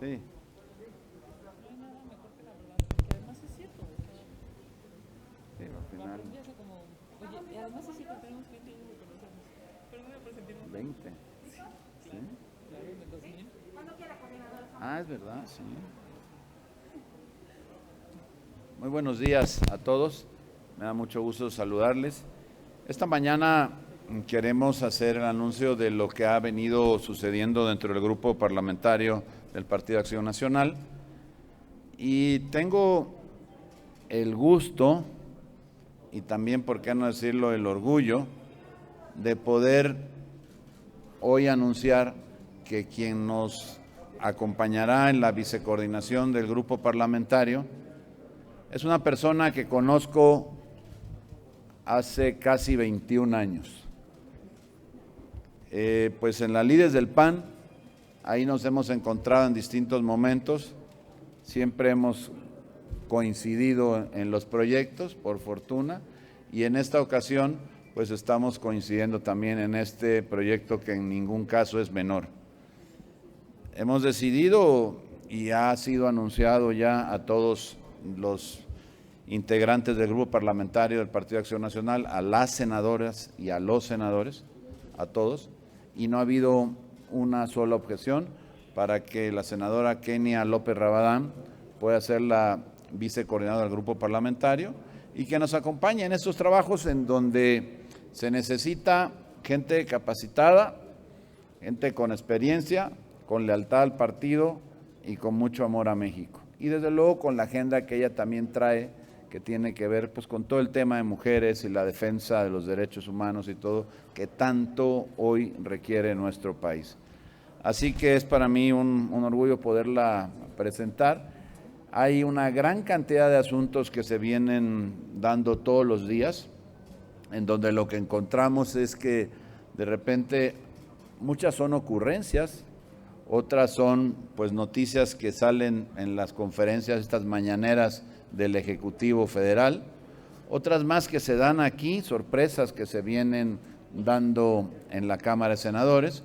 Sí. No hay nada mejor que la verdad, porque además es cierto. Sí, al Lo final, aprendí hace como. Oye, y además es cierto, tenemos 20 años de conocernos. Perdóname por sentirme. 20. Sí, ¿Sí? claro, en el 2000. Ah, es verdad, sí. Muy buenos días a todos. Me da mucho gusto saludarles. Esta mañana queremos hacer el anuncio de lo que ha venido sucediendo dentro del grupo parlamentario del Partido Acción Nacional. Y tengo el gusto, y también, por qué no decirlo, el orgullo, de poder hoy anunciar que quien nos acompañará en la vicecoordinación del grupo parlamentario es una persona que conozco hace casi 21 años. Pues en la Lides del PAN, ahí nos hemos encontrado en distintos momentos, siempre hemos coincidido en los proyectos, por fortuna, y en esta ocasión pues estamos coincidiendo también en este proyecto que en ningún caso es menor. Hemos decidido, y ha sido anunciado ya a todos los integrantes del grupo parlamentario del Partido Acción Nacional, a las senadoras y a los senadores, a todos, y no ha habido una sola objeción para que la senadora Kenia López Rabadán pueda ser la vicecoordinadora del grupo parlamentario y que nos acompañe en estos trabajos en donde se necesita gente capacitada, gente con experiencia, con lealtad al partido y con mucho amor a México. Y desde luego con la agenda que ella también trae, que tiene que ver pues con todo el tema de mujeres y la defensa de los derechos humanos y todo, que tanto hoy requiere nuestro país. Así que es para mí un orgullo poderla presentar. Hay una gran cantidad de asuntos que se vienen dando todos los días, en donde lo que encontramos es que de repente muchas son ocurrencias, otras son pues noticias que salen en las conferencias estas mañaneras del Ejecutivo Federal, otras más que se dan aquí, sorpresas que se vienen dando en la Cámara de Senadores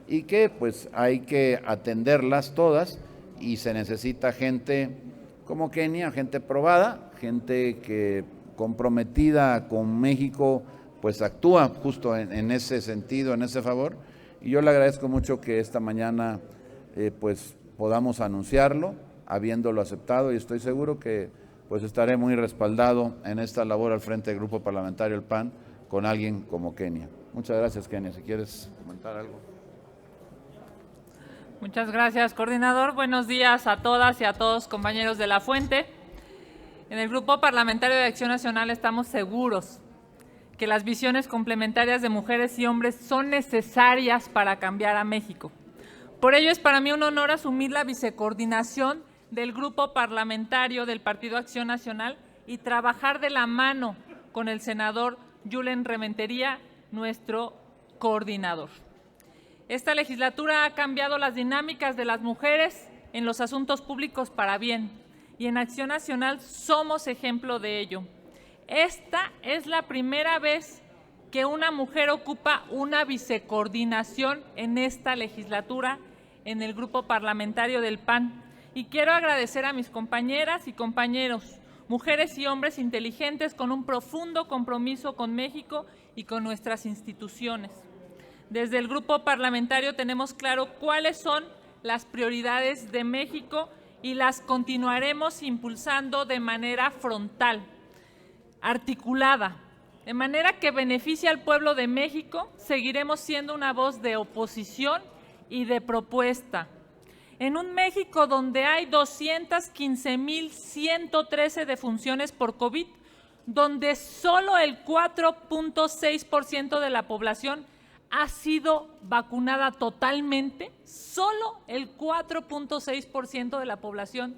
y que pues hay que atenderlas todas y se necesita gente como Kenia, gente probada, gente que comprometida con México pues actúa justo en ese sentido, en ese favor, y yo le agradezco mucho que esta mañana pues podamos anunciarlo, habiéndolo aceptado, y estoy seguro que pues estaré muy respaldado en esta labor al frente del Grupo Parlamentario del PAN con alguien como Kenia. Muchas gracias, Kenia. Si quieres comentar algo. Muchas gracias, coordinador. Buenos días a todas y a todos, compañeros de La Fuente. En el Grupo Parlamentario de Acción Nacional estamos seguros que las visiones complementarias de mujeres y hombres son necesarias para cambiar a México. Por ello es para mí un honor asumir la vicecoordinación del Grupo Parlamentario del Partido Acción Nacional y trabajar de la mano con el senador Julen Rementería, nuestro coordinador. Esta legislatura ha cambiado las dinámicas de las mujeres en los asuntos públicos para bien, y en Acción Nacional somos ejemplo de ello. Esta es la primera vez que una mujer ocupa una vicecoordinación en esta legislatura en el Grupo Parlamentario del PAN. Y quiero agradecer a mis compañeras y compañeros, mujeres y hombres inteligentes con un profundo compromiso con México y con nuestras instituciones. Desde el Grupo Parlamentario tenemos claro cuáles son las prioridades de México y las continuaremos impulsando de manera frontal, articulada, de manera que beneficie al pueblo de México. Seguiremos siendo una voz de oposición y de propuesta. En un México donde hay 215,113 defunciones por COVID, donde solo el 4.6% de la población ha sido vacunada totalmente, solo el 4.6% de la población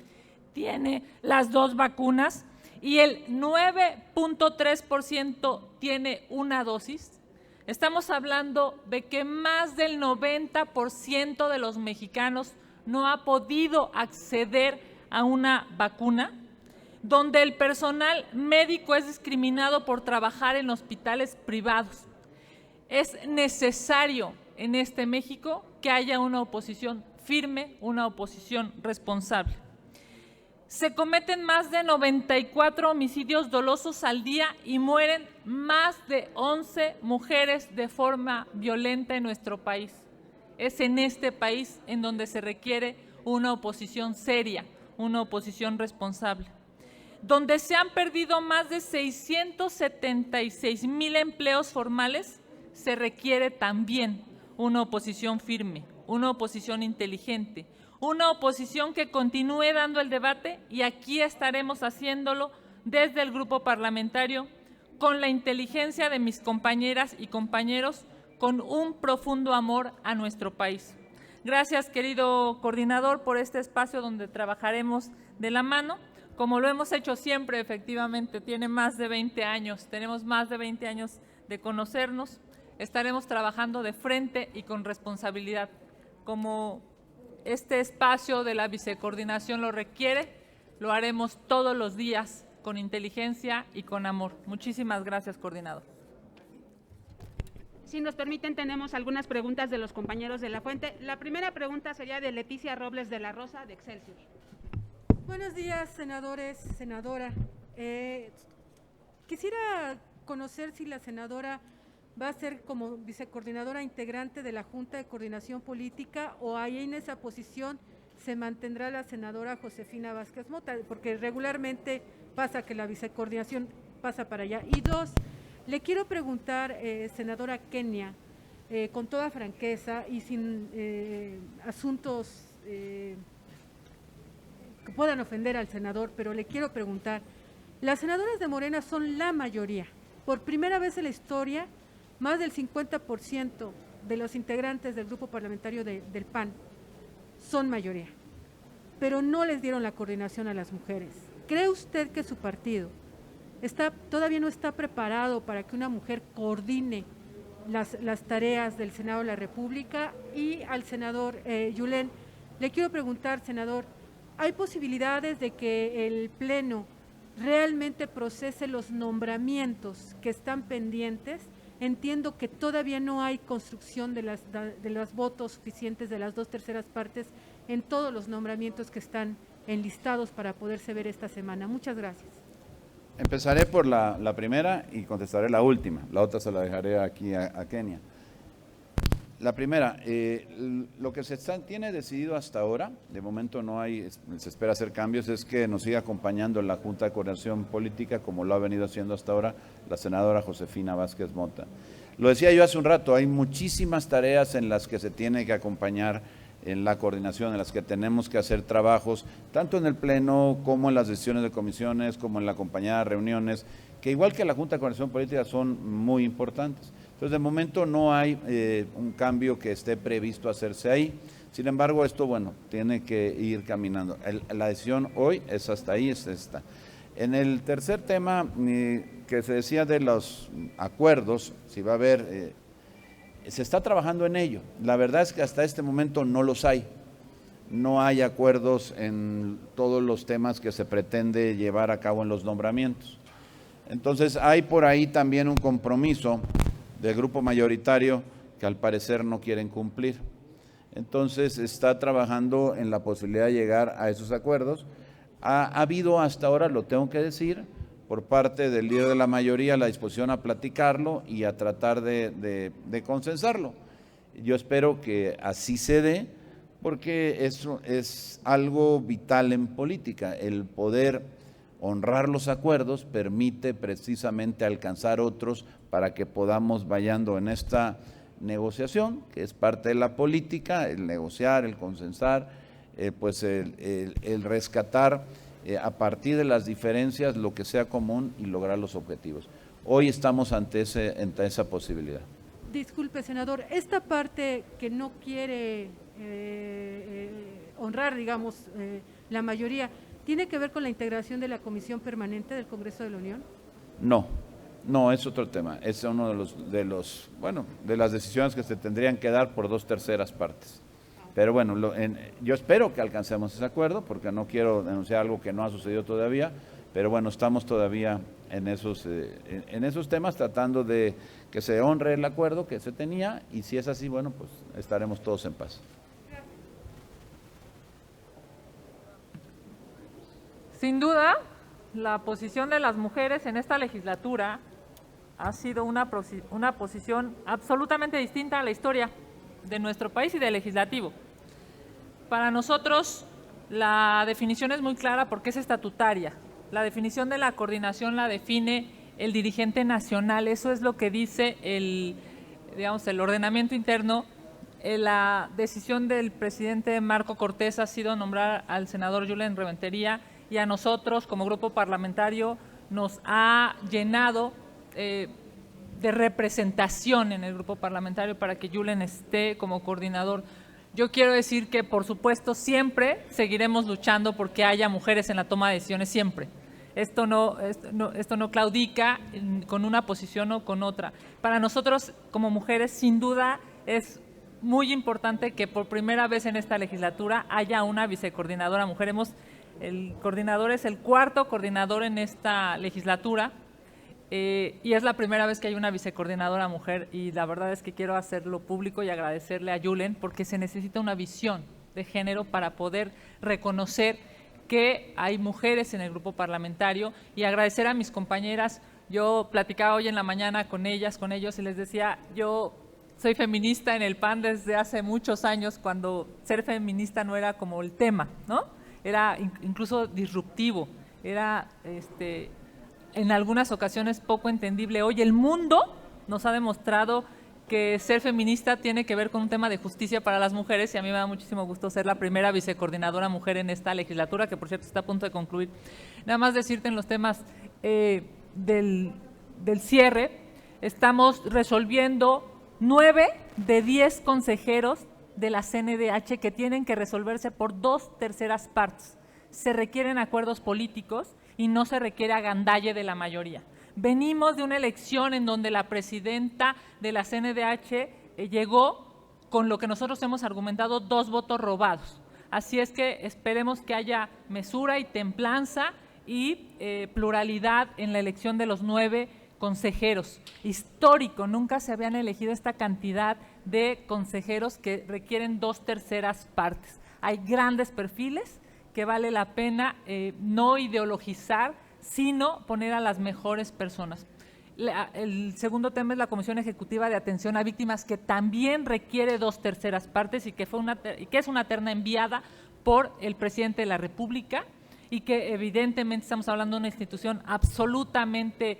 tiene las 2 vacunas y el 9.3% tiene una dosis. Estamos hablando de que más del 90% de los mexicanos no ha podido acceder a una vacuna, donde el personal médico es discriminado por trabajar en hospitales privados. Es necesario en este México que haya una oposición firme, una oposición responsable. Se cometen más de 94 homicidios dolosos al día y mueren más de 11 mujeres de forma violenta en nuestro país. Es en este país en donde se requiere una oposición seria, una oposición responsable. Donde se han perdido más de 676,000 empleos formales, se requiere también una oposición firme, una oposición inteligente, una oposición que continúe dando el debate, y aquí estaremos haciéndolo desde el grupo parlamentario con la inteligencia de mis compañeras y compañeros, con un profundo amor a nuestro país. Gracias, querido coordinador, por este espacio donde trabajaremos de la mano, como lo hemos hecho siempre. Efectivamente, tiene más de 20 años, tenemos más de 20 años de conocernos. Estaremos trabajando de frente y con responsabilidad, como este espacio de la vicecoordinación lo requiere. Lo haremos todos los días con inteligencia y con amor. Muchísimas gracias, coordinador. Si nos permiten, tenemos algunas preguntas de los compañeros de la fuente. La primera pregunta sería de Leticia Robles de la Rosa, de Excelsior. Buenos días, senadores, senadora. Quisiera conocer si la senadora va a ser como vicecoordinadora integrante de la Junta de Coordinación Política, o ahí en esa posición se mantendrá la senadora Josefina Vázquez Mota, porque regularmente pasa que la vicecoordinación pasa para allá. Y dos, le quiero preguntar, senadora Kenia, con toda franqueza y sin asuntos que puedan ofender al senador, pero le quiero preguntar, las senadoras de Morena son la mayoría. Por primera vez en la historia, más del 50% de los integrantes del grupo parlamentario del PAN son mayoría, pero no les dieron la coordinación a las mujeres. ¿Cree usted que su partido todavía no está preparado para que una mujer coordine las tareas del Senado de la República? Y al senador Yulén, le quiero preguntar, senador, ¿hay posibilidades de que el Pleno realmente procese los nombramientos que están pendientes? Entiendo que todavía no hay construcción de los votos suficientes de las 2/3 partes en todos los nombramientos que están enlistados para poderse ver esta semana. Muchas gracias. Empezaré por la primera y contestaré la última. La otra se la dejaré aquí a Kenia. La primera, lo que se tiene decidido hasta ahora, de momento no hay, se espera hacer cambios, es que nos siga acompañando en la Junta de Coordinación Política, como lo ha venido haciendo hasta ahora la senadora Josefina Vázquez Mota. Lo decía yo hace un rato, hay muchísimas tareas en las que se tiene que acompañar en la coordinación, en las que tenemos que hacer trabajos, tanto en el Pleno como en las decisiones de comisiones, como en la acompañada de reuniones, que igual que la Junta de Coordinación Política son muy importantes. Entonces, de momento no hay un cambio que esté previsto hacerse ahí. Sin embargo, esto, bueno, tiene que ir caminando. La decisión hoy es hasta ahí, es esta. En el tercer tema que se decía de los acuerdos, si va a haber, se está trabajando en ello. La verdad es que hasta este momento no los hay. No hay acuerdos en todos los temas que se pretende llevar a cabo en los nombramientos. Entonces, hay por ahí también un compromiso del grupo mayoritario que al parecer no quieren cumplir. Entonces está trabajando en la posibilidad de llegar a esos acuerdos. Ha habido hasta ahora, lo tengo que decir, por parte del líder de la mayoría la disposición a platicarlo y a tratar de consensarlo. Yo espero que así se dé, porque eso es algo vital en política. El poder honrar los acuerdos permite precisamente alcanzar otros para que podamos vayando en esta negociación, que es parte de la política, el negociar, el consensar, pues el rescatar a partir de las diferencias lo que sea común y lograr los objetivos. Hoy estamos ante esa posibilidad. Disculpe, senador, esta parte que no quiere honrar, digamos, la mayoría, ¿tiene que ver con la integración de la Comisión Permanente del Congreso de la Unión? No, es otro tema. Es uno de las decisiones que se tendrían que dar por 2/3 partes. Pero bueno, yo espero que alcancemos ese acuerdo, porque no quiero denunciar algo que no ha sucedido todavía, pero bueno, estamos todavía en esos temas, tratando de que se honre el acuerdo que se tenía, y si es así, bueno, pues estaremos todos en paz. Sin duda, la posición de las mujeres en esta legislatura ha sido una posición absolutamente distinta a la historia de nuestro país y del legislativo. Para nosotros, la definición es muy clara porque es estatutaria. La definición de la coordinación la define el dirigente nacional. Eso es lo que dice el ordenamiento interno. La decisión del presidente Marco Cortés ha sido nombrar al senador Julen Rementería, y a nosotros como grupo parlamentario nos ha llenado de representación en el grupo parlamentario para que Julen esté como coordinador. Yo quiero decir que, por supuesto, siempre seguiremos luchando porque haya mujeres en la toma de decisiones, siempre. Esto no claudica con una posición o con otra. Para nosotros, como mujeres, sin duda es muy importante que por primera vez en esta legislatura haya una vicecoordinadora mujer. El coordinador es el cuarto coordinador en esta legislatura y es la primera vez que hay una vicecoordinadora mujer, y la verdad es que quiero hacerlo público y agradecerle a Julen porque se necesita una visión de género para poder reconocer que hay mujeres en el grupo parlamentario, y agradecer a mis compañeras. Yo platicaba hoy en la mañana con ellos y les decía, yo soy feminista en el PAN desde hace muchos años, cuando ser feminista no era como el tema, ¿no? Era incluso disruptivo, era en algunas ocasiones poco entendible. Hoy el mundo nos ha demostrado que ser feminista tiene que ver con un tema de justicia para las mujeres, y a mí me da muchísimo gusto ser la primera vicecoordinadora mujer en esta legislatura, que por cierto está a punto de concluir. Nada más decirte en los temas del cierre, estamos resolviendo 9 de 10 consejeros de la CNDH que tienen que resolverse por 2/3 partes. Se requieren acuerdos políticos y no se requiere agandalle de la mayoría. Venimos de una elección en donde la presidenta de la CNDH llegó con lo que nosotros hemos argumentado, 2 votos robados. Así es que esperemos que haya mesura y templanza y pluralidad en la elección de los 9 consejeros. Histórico, nunca se habían elegido esta cantidad de consejeros que requieren 2/3 partes. Hay grandes perfiles que vale la pena no ideologizar, sino poner a las mejores personas. El segundo tema es la Comisión Ejecutiva de Atención a Víctimas, que también requiere 2/3 partes y que es una terna enviada por el presidente de la República, y que evidentemente estamos hablando de una institución absolutamente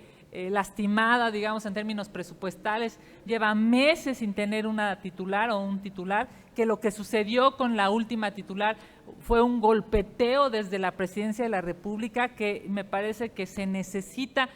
lastimada, digamos, en términos presupuestales. Lleva meses sin tener una titular o un titular, que lo que sucedió con la última titular fue un golpeteo desde la Presidencia de la República, que me parece que se necesita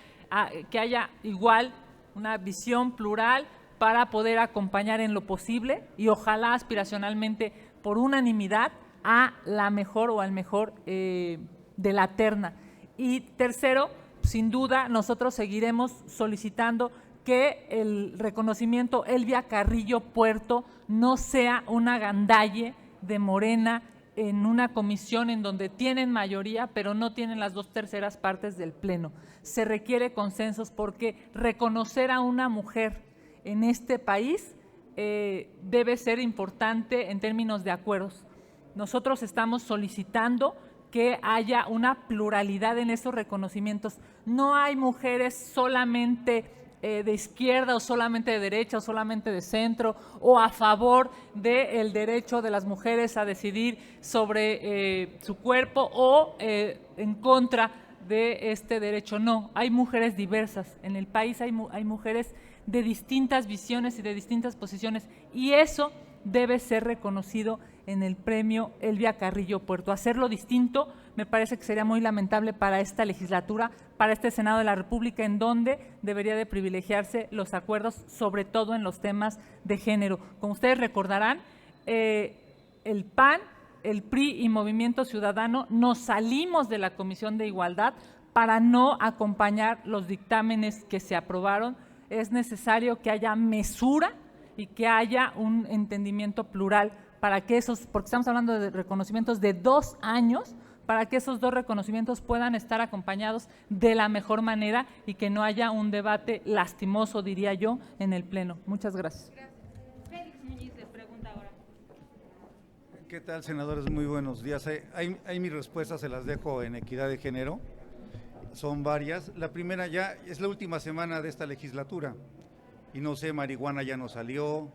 que haya igual una visión plural para poder acompañar en lo posible, y ojalá aspiracionalmente por unanimidad a la mejor o al mejor de la terna. Y tercero, sin duda, nosotros seguiremos solicitando que el reconocimiento Elvia Carrillo Puerto no sea un agandalle de Morena en una comisión en donde tienen mayoría, pero no tienen las 2/3 partes del Pleno. Se requiere consensos, porque reconocer a una mujer en este país debe ser importante en términos de acuerdos. Nosotros estamos solicitando que haya una pluralidad en esos reconocimientos. No hay mujeres solamente de izquierda o solamente de derecha o solamente de centro, o a favor del derecho de las mujeres a decidir sobre su cuerpo o en contra de este derecho. No, hay mujeres diversas. En el país hay mujeres de distintas visiones y de distintas posiciones, y eso debe ser reconocido en el premio Elvia Carrillo Puerto. Hacerlo distinto me parece que sería muy lamentable para esta legislatura, para este Senado de la República, en donde debería de privilegiarse los acuerdos, sobre todo en los temas de género. Como ustedes recordarán, el PAN, el PRI y Movimiento Ciudadano nos salimos de la Comisión de Igualdad para no acompañar los dictámenes que se aprobaron. Es necesario que haya mesura y que haya un entendimiento plural para que porque estamos hablando de reconocimientos de 2 años, para que esos 2 reconocimientos puedan estar acompañados de la mejor manera y que no haya un debate lastimoso, diría yo, en el Pleno. Muchas gracias. Félix Muñiz les pregunta ahora. ¿Qué tal, senadores? Muy buenos días. Hay mis respuestas, se las dejo en equidad de género. Son varias. La primera, ya es la última semana de esta legislatura y no sé, marihuana ya no salió,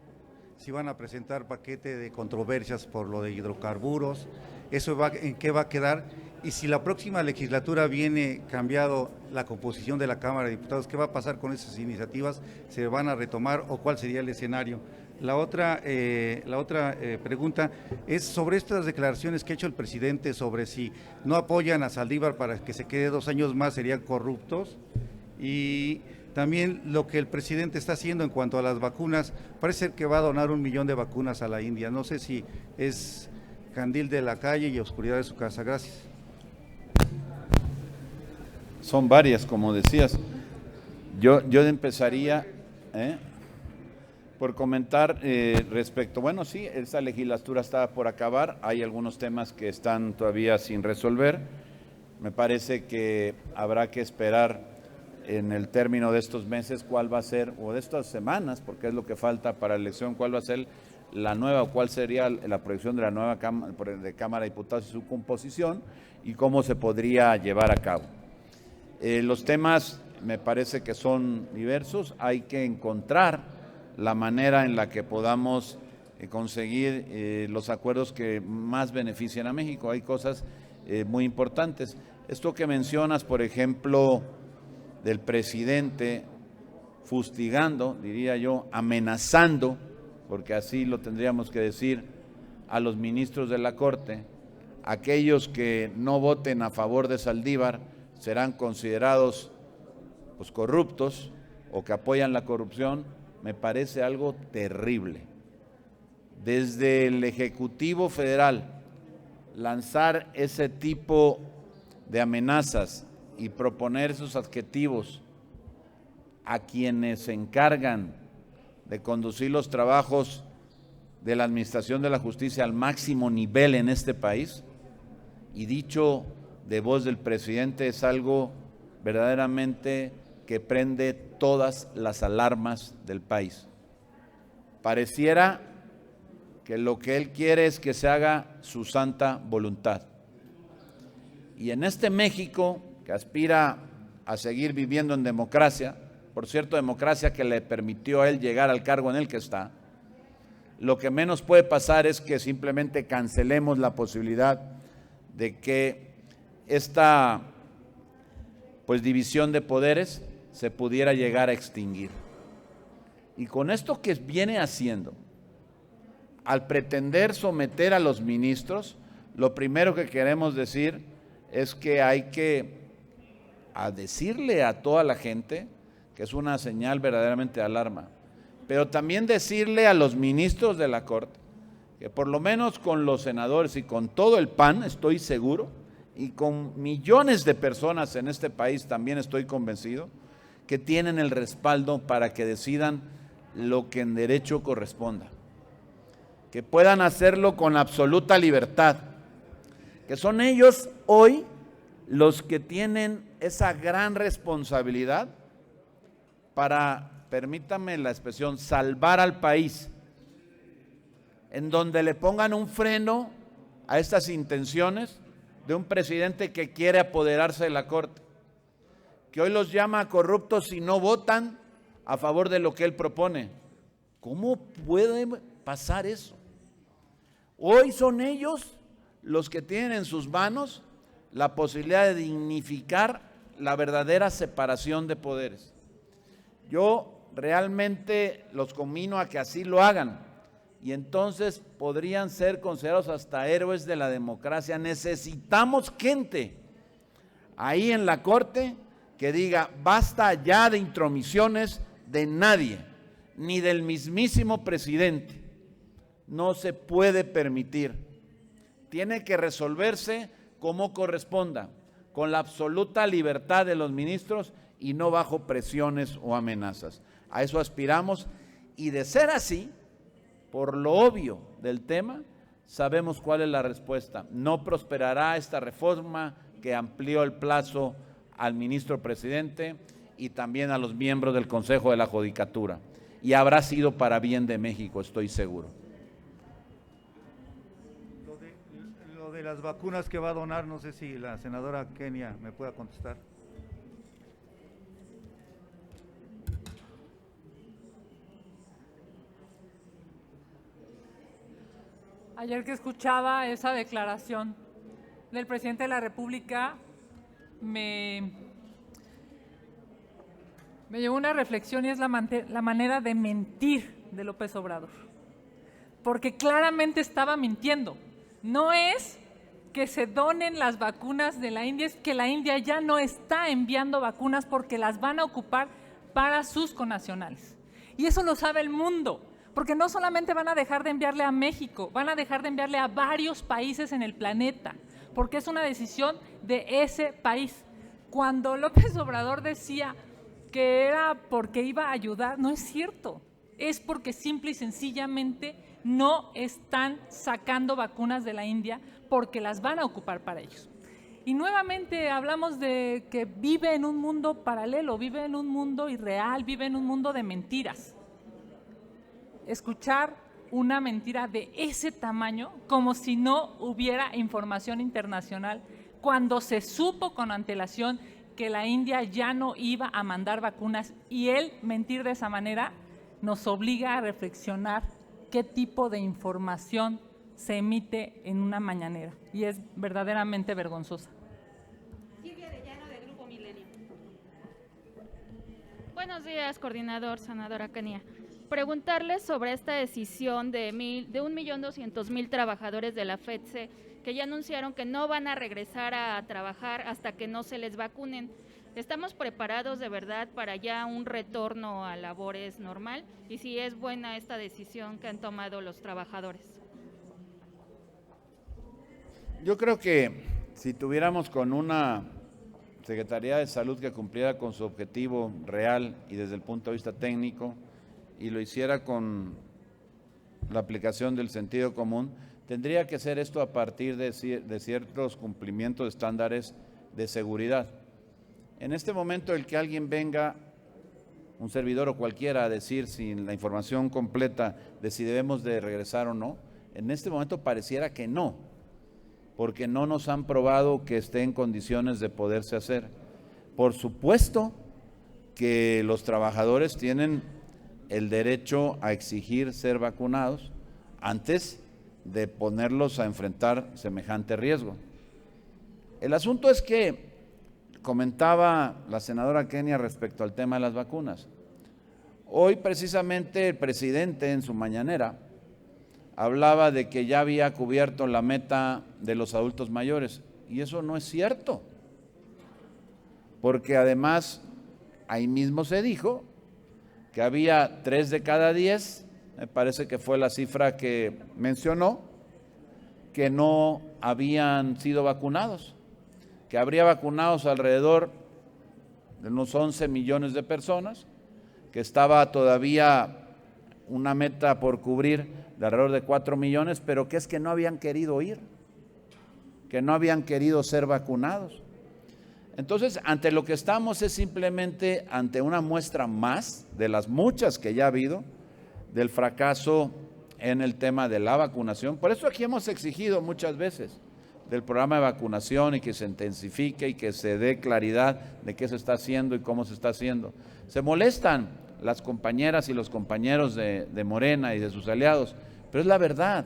si van a presentar paquete de controversias por lo de hidrocarburos, ¿en qué va a quedar? Y si la próxima legislatura viene cambiado la composición de la Cámara de Diputados, ¿qué va a pasar con esas iniciativas? ¿Se van a retomar o cuál sería el escenario? La otra pregunta es sobre estas declaraciones que ha hecho el presidente sobre si no apoyan a Saldívar para que se quede 2 años más, serían corruptos. Y también lo que el presidente está haciendo en cuanto a las vacunas, parece ser que va a donar 1 millón de vacunas a la India. No sé si es candil de la calle y oscuridad de su casa. Gracias. Son varias, como decías. Yo empezaría por comentar respecto, bueno, sí, esa legislatura está por acabar, hay algunos temas que están todavía sin resolver. Me parece que habrá que esperar en el término de estos meses cuál va a ser, o de estas semanas, porque es lo que falta para la elección, cuál va a ser la nueva, o cuál sería la proyección de la nueva Cámara de Diputados y su composición, y cómo se podría llevar a cabo. Los temas me parece que son diversos, hay que encontrar la manera en la que podamos conseguir los acuerdos que más beneficien a México. Hay cosas muy importantes. Esto que mencionas, por ejemplo, del presidente fustigando, diría yo, amenazando, porque así lo tendríamos que decir, a los ministros de la Corte, aquellos que no voten a favor de Saldívar serán considerados pues corruptos o que apoyan la corrupción, me parece algo terrible. Desde el Ejecutivo Federal, lanzar ese tipo de amenazas y proponer esos adjetivos a quienes se encargan de conducir los trabajos de la Administración de la Justicia al máximo nivel en este país, y dicho de voz del presidente, es algo verdaderamente que prende todas las alarmas del país. Pareciera que lo que él quiere es que se haga su santa voluntad. Y en este México, que aspira a seguir viviendo en democracia, por cierto, democracia que le permitió a él llegar al cargo en el que está, lo que menos puede pasar es que simplemente cancelemos la posibilidad de que esta división de poderes se pudiera llegar a extinguir. Y con esto que viene haciendo, al pretender someter a los ministros, lo primero que queremos decir es que hay que decirle a toda la gente que es una señal verdaderamente de alarma, pero también decirle a los ministros de la Corte que por lo menos con los senadores y con todo el PAN, estoy seguro, y con millones de personas en este país también estoy convencido, que tienen el respaldo para que decidan lo que en derecho corresponda, que puedan hacerlo con absoluta libertad, que son ellos hoy los que tienen esa gran responsabilidad para, permítame la expresión, salvar al país, en donde le pongan un freno a estas intenciones de un presidente que quiere apoderarse de la Corte, que hoy los llama corruptos si no votan a favor de lo que él propone. ¿Cómo puede pasar eso? Hoy son ellos los que tienen en sus manos la posibilidad de dignificar la verdadera separación de poderes. Yo realmente los conmino a que así lo hagan, y entonces podrían ser considerados hasta héroes de la democracia. Necesitamos gente ahí en la Corte que diga basta ya de intromisiones de nadie, ni del mismísimo presidente. No se puede permitir. Tiene que resolverse como corresponda, con la absoluta libertad de los ministros y no bajo presiones o amenazas. A eso aspiramos, y de ser así, por lo obvio del tema, sabemos cuál es la respuesta. No prosperará esta reforma que amplió el plazo al ministro presidente y también a los miembros del Consejo de la Judicatura, y habrá sido para bien de México, estoy seguro. las vacunas que va a donar, no sé si la senadora Kenia me pueda contestar. Ayer que escuchaba esa declaración del presidente de la República, me llevó una reflexión, y es la manera de mentir de López Obrador. Porque claramente estaba mintiendo. No es que se donen las vacunas de la India, es que la India ya no está enviando vacunas porque las van a ocupar para sus connacionales. Y eso lo sabe el mundo, porque no solamente van a dejar de enviarle a México, van a dejar de enviarle a varios países en el planeta, porque es una decisión de ese país. Cuando López Obrador decía que era porque iba a ayudar, no es cierto, es porque simple y sencillamente no están sacando vacunas de la India porque las van a ocupar para ellos. Y nuevamente hablamos de que vive en un mundo paralelo, vive en un mundo irreal, vive en un mundo de mentiras. Escuchar una mentira de ese tamaño, como si no hubiera información internacional, cuando se supo con antelación que la India ya no iba a mandar vacunas, y él mentir de esa manera nos obliga a reflexionar qué tipo de información se emite en una mañanera, y es verdaderamente vergonzosa. Silvia Arellano, del Grupo Milenio. Buenos días, coordinador, senadora Kenia. Preguntarles sobre esta decisión de 1.200.000 trabajadores de la FETSE que ya anunciaron que no van a regresar a trabajar hasta que no se les vacunen. ¿Estamos preparados de verdad para ya un retorno a labores normal? Y si es buena esta decisión que han tomado los trabajadores. Yo creo que si tuviéramos con una Secretaría de Salud que cumpliera con su objetivo real y desde el punto de vista técnico, y lo hiciera con la aplicación del sentido común, tendría que ser esto a partir de ciertos cumplimientos de estándares de seguridad. En este momento, el que alguien venga, un servidor o cualquiera, a decir sin la información completa de si debemos de regresar o no, en este momento pareciera que no, porque no nos han probado que esté en condiciones de poderse hacer. Por supuesto que los trabajadores tienen el derecho a exigir ser vacunados antes de ponerlos a enfrentar semejante riesgo. El asunto es que comentaba la senadora Kenia respecto al tema de las vacunas. Hoy precisamente el presidente en su mañanera hablaba de que ya había cubierto la meta de los adultos mayores, y eso no es cierto, porque además ahí mismo se dijo que había 3 de cada 10, me parece que fue la cifra que mencionó, que no habían sido vacunados, que habría vacunados alrededor de unos 11 millones de personas, que estaba todavía una meta por cubrir de alrededor de 4 millones, pero que es que no habían querido ir, que no habían querido ser vacunados. Entonces, ante lo que estamos es simplemente ante una muestra más de las muchas que ya ha habido del fracaso en el tema de la vacunación. Por eso aquí hemos exigido muchas veces del programa de vacunación y que se intensifique y que se dé claridad de qué se está haciendo y cómo se está haciendo. Se molestan las compañeras y los compañeros de Morena y de sus aliados, pero es la verdad,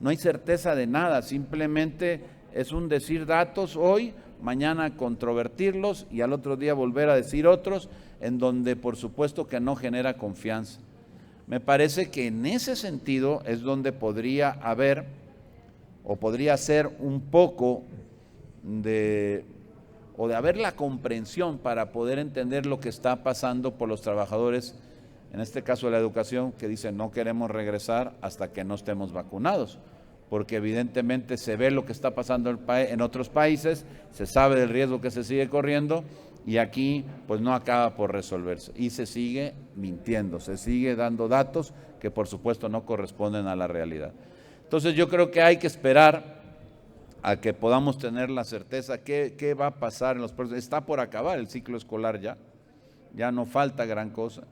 no hay certeza de nada, simplemente es un decir datos hoy, mañana controvertirlos y al otro día volver a decir otros, en donde por supuesto que no genera confianza. Me parece que en ese sentido es donde podría haber o podría ser un poco de haber la comprensión para poder entender lo que está pasando por los trabajadores, en este caso de la educación, que dicen no queremos regresar hasta que no estemos vacunados, porque evidentemente se ve lo que está pasando en otros países, se sabe del riesgo que se sigue corriendo y aquí pues no acaba por resolverse y se sigue mintiendo, se sigue dando datos que por supuesto no corresponden a la realidad. Entonces yo creo que hay que esperar a que podamos tener la certeza qué va a pasar en los próximos. Está por acabar el ciclo escolar ya no falta gran cosa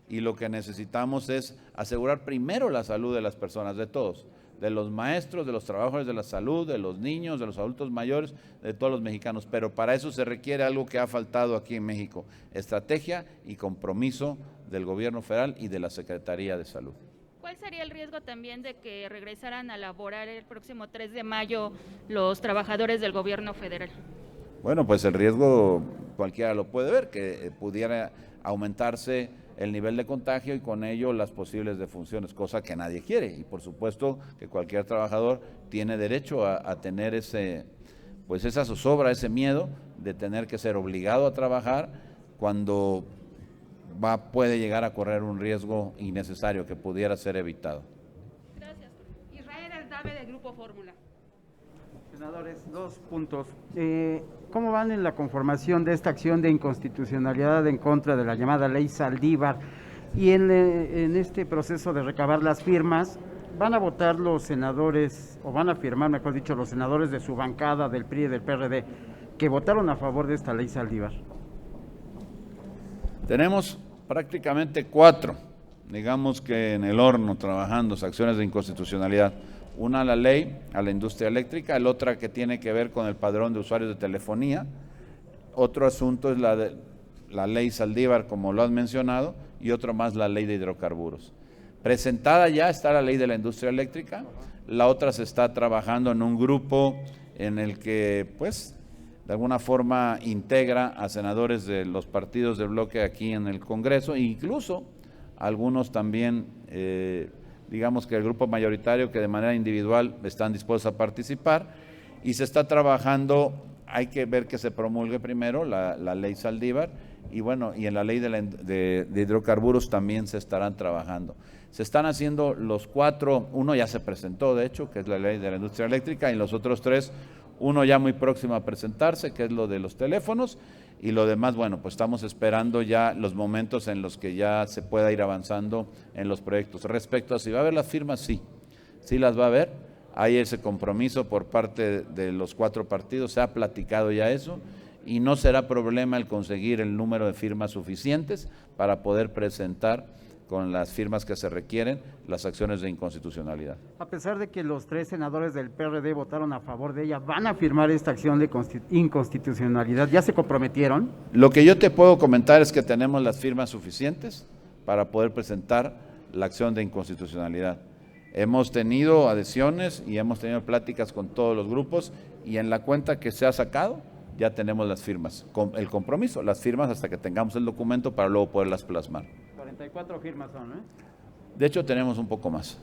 y lo que necesitamos es asegurar primero la salud de las personas, de todos, de los maestros, de los trabajadores de la salud, de los niños, de los adultos mayores, de todos los mexicanos. Pero para eso se requiere algo que ha faltado aquí en México: estrategia y compromiso del gobierno federal y de la Secretaría de Salud. ¿Cuál sería el riesgo también de que regresaran a laborar el próximo 3 de mayo los trabajadores del gobierno federal? Bueno, pues el riesgo cualquiera lo puede ver, que pudiera aumentarse el nivel de contagio y con ello las posibles defunciones, cosa que nadie quiere. Y por supuesto que cualquier trabajador tiene derecho a tener esa zozobra, ese miedo de tener que ser obligado a trabajar cuando puede llegar a correr un riesgo innecesario que pudiera ser evitado. Gracias. Israel Aldave, del Grupo Fórmula. Senadores, 2 puntos. ¿Cómo van en la conformación de esta acción de inconstitucionalidad en contra de la llamada ley Saldívar? Y en este proceso de recabar las firmas, ¿van a votar los senadores, o van a firmar, mejor dicho, los senadores de su bancada, del PRI y del PRD, que votaron a favor de esta ley Saldívar? Tenemos prácticamente 4, digamos que en el horno, trabajando acciones de inconstitucionalidad. Una, la ley a la industria eléctrica, el otra que tiene que ver con el padrón de usuarios de telefonía. Otro asunto es la ley Saldívar, como lo has mencionado, y otro más, la ley de hidrocarburos. Presentada ya está la ley de la industria eléctrica, la otra se está trabajando en un grupo en el que, pues, de alguna forma integra a senadores de los partidos del bloque aquí en el Congreso, e incluso algunos también, digamos que el grupo mayoritario, que de manera individual están dispuestos a participar, y se está trabajando. Hay que ver que se promulgue primero la ley Saldívar, y bueno, y en la ley de hidrocarburos también se estarán trabajando. Se están haciendo los 4, uno ya se presentó de hecho, que es la ley de la industria eléctrica, y los otros 3, uno ya muy próximo a presentarse, que es lo de los teléfonos, y lo demás, bueno, pues estamos esperando ya los momentos en los que ya se pueda ir avanzando en los proyectos. Respecto a si va a haber las firmas, sí las va a haber. Hay ese compromiso por parte de los 4 partidos, se ha platicado ya eso, y no será problema el conseguir el número de firmas suficientes para poder presentar con las firmas que se requieren las acciones de inconstitucionalidad. A pesar de que los 3 senadores del PRD votaron a favor de ella, ¿van a firmar esta acción de inconstitucionalidad? ¿Ya se comprometieron? Lo que yo te puedo comentar es que tenemos las firmas suficientes para poder presentar la acción de inconstitucionalidad. Hemos tenido adhesiones y hemos tenido pláticas con todos los grupos, y en la cuenta que se ha sacado ya tenemos las firmas, el compromiso, las firmas hasta que tengamos el documento para luego poderlas plasmar. 44 firmas son, ¿eh? De hecho tenemos un poco más.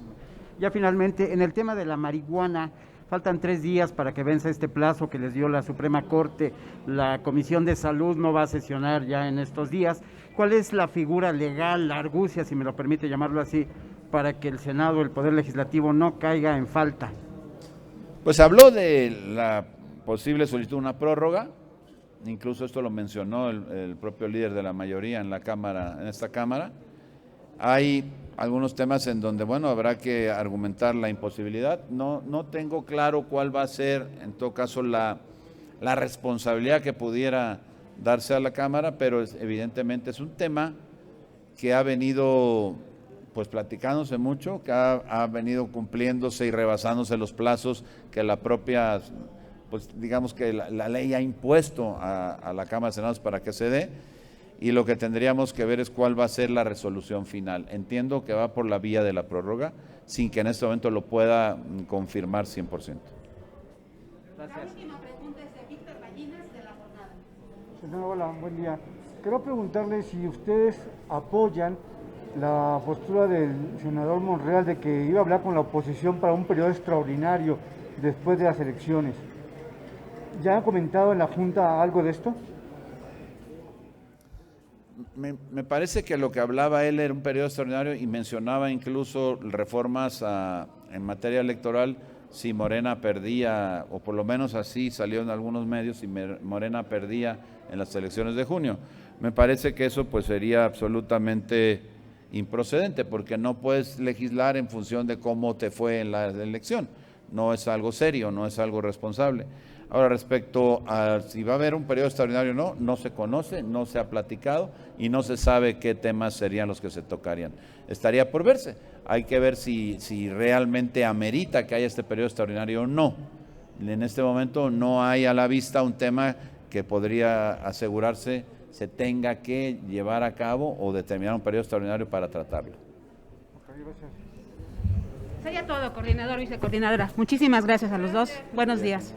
Ya finalmente, en el tema de la marihuana, faltan 3 días para que venza este plazo que les dio la Suprema Corte. La Comisión de Salud no va a sesionar ya en estos días. ¿Cuál es la figura legal, la argucia, si me lo permite llamarlo así, para que el Senado, el Poder Legislativo, no caiga en falta? Pues habló de la posible solicitud de una prórroga, incluso esto lo mencionó el propio líder de la mayoría en esta Cámara. Hay algunos temas en donde, bueno, habrá que argumentar la imposibilidad. No tengo claro cuál va a ser, en todo caso, la responsabilidad que pudiera darse a la Cámara, pero evidentemente es un tema que ha venido pues platicándose mucho, que ha venido cumpliéndose y rebasándose los plazos que la propia, pues digamos que la ley ha impuesto a la Cámara de Senadores para que se dé, y lo que tendríamos que ver es cuál va a ser la resolución final. Entiendo que va por la vía de la prórroga, sin que en este momento lo pueda confirmar 100%. Gracias. La última pregunta es de Víctor Ballinas, de La Jornada. Senador, hola, buen día. Quiero preguntarle si ustedes apoyan la postura del senador Monreal de que iba a hablar con la oposición para un periodo extraordinario después de las elecciones. ¿Ya han comentado en la Junta algo de esto? Me parece que lo que hablaba él era un periodo extraordinario y mencionaba incluso reformas en materia electoral si Morena perdía, o por lo menos así salió en algunos medios, si Morena perdía en las elecciones de junio. Me parece que eso pues sería absolutamente improcedente, porque no puedes legislar en función de cómo te fue en la elección. No es algo serio, no es algo responsable. Ahora, respecto a si va a haber un periodo extraordinario o no, no se conoce, no se ha platicado y no se sabe qué temas serían los que se tocarían. Estaría por verse. Hay que ver si realmente amerita que haya este periodo extraordinario o no. En este momento no hay a la vista un tema que podría asegurarse se tenga que llevar a cabo o determinar un periodo extraordinario para tratarlo. Sería todo, coordinador, vicecoordinadora. Muchísimas gracias a los dos. Buenos días.